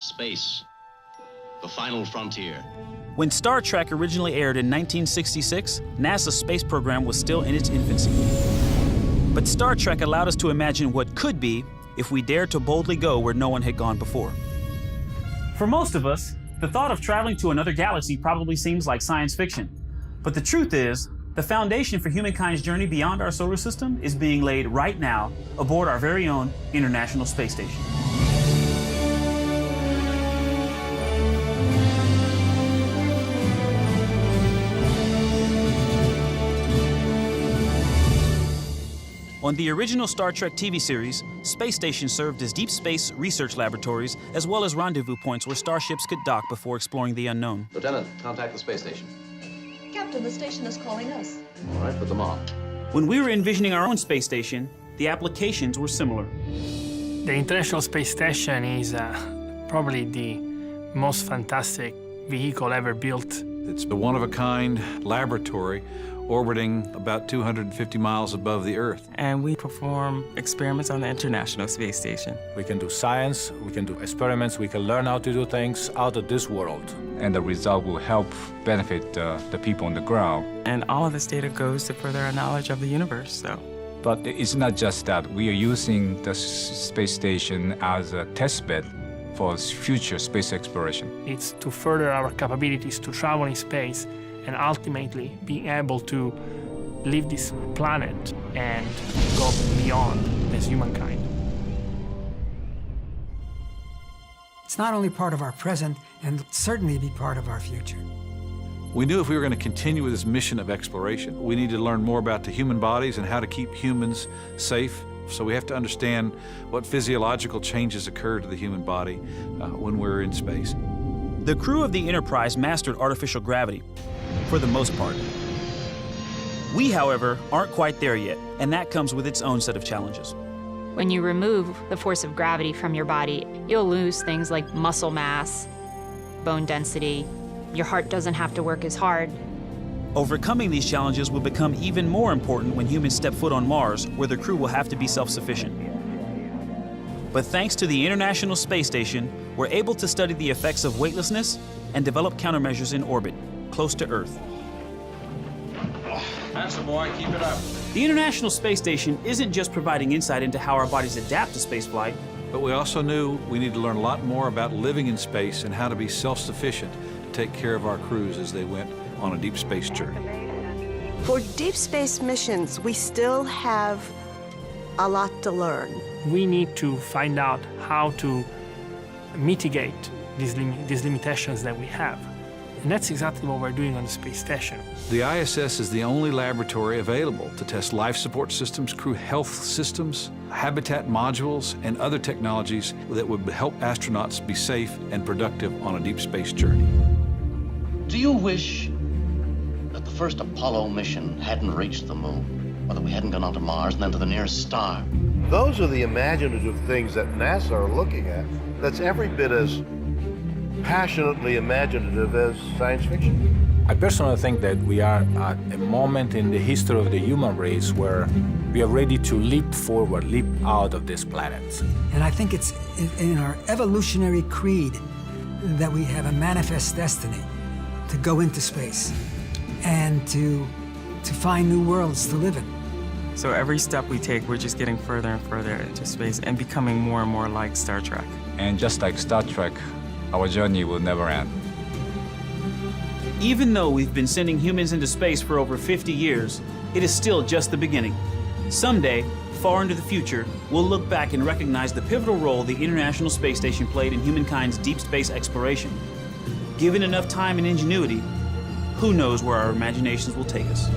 Space, the final frontier. When Star Trek originally aired in 1966, NASA's space program was still in its infancy. But Star Trek allowed us to imagine what could be if we dared to boldly go where no one had gone before. For most of us, the thought of traveling to another galaxy probably seems like science fiction. But the truth is, the foundation for humankind's journey beyond our solar system is being laid right now aboard our very own International Space Station. On the original Star Trek TV series, space stations served as deep space research laboratories as well as rendezvous points where starships could dock before exploring the unknown. Lieutenant, contact the space station. Captain, the station is calling us. All right, put them on. When we were envisioning our own space station, the applications were similar. The International Space Station is probably the most fantastic vehicle ever built. It's a one-of-a-kind laboratory orbiting about 250 miles above the Earth. And we perform experiments on the International Space Station. We can do science, we can do experiments, we can learn how to do things out of this world. And the result will help benefit the people on the ground. And all of this data goes to further our knowledge of the universe, so. But it's not just that. We are using the space station as a test bed for future space exploration. It's to further our capabilities to travel in space and ultimately being able to leave this planet and go beyond as humankind. It's not only part of our present, and certainly be part of our future. We knew if we were going to continue with this mission of exploration, we needed to learn more about the human bodies and how to keep humans safe. So we have to understand what physiological changes occur to the human body when we're in space. The crew of the Enterprise mastered artificial gravity, for the most part. We, however, aren't quite there yet, and that comes with its own set of challenges. When you remove the force of gravity from your body, you'll lose things like muscle mass, bone density. Your heart doesn't have to work as hard. Overcoming these challenges will become even more important when humans step foot on Mars, where the crew will have to be self-sufficient. But thanks to the International Space Station, we're able to study the effects of weightlessness and develop countermeasures in orbit, close to Earth. That's the boy, keep it up. The International Space Station isn't just providing insight into how our bodies adapt to spaceflight, but we also knew we needed to learn a lot more about living in space and how to be self-sufficient to take care of our crews as they went on a deep space journey. For deep space missions, we still have a lot to learn. We need to find out how to mitigate these limitations that we have. And that's exactly what we're doing on the space station. The ISS is the only laboratory available to test life support systems, crew health systems, habitat modules, and other technologies that would help astronauts be safe and productive on a deep space journey. Do you wish that the first Apollo mission hadn't reached the moon, or that we hadn't gone on to Mars and then to the nearest star? Those are the imaginative things that NASA are looking at. That's every bit as passionately imaginative as science fiction. I personally think that we are at a moment in the history of the human race where we are ready to leap forward, leap out of this planet. And I think it's in our evolutionary creed that we have a manifest destiny to go into space and to find new worlds to live in. So every step we take, we're just getting further and further into space and becoming more and more like Star Trek. And just like Star Trek, our journey will never end. Even though we've been sending humans into space for over 50 years, it is still just the beginning. Someday, far into the future, we'll look back and recognize the pivotal role the International Space Station played in humankind's deep space exploration. Given enough time and ingenuity, who knows where our imaginations will take us.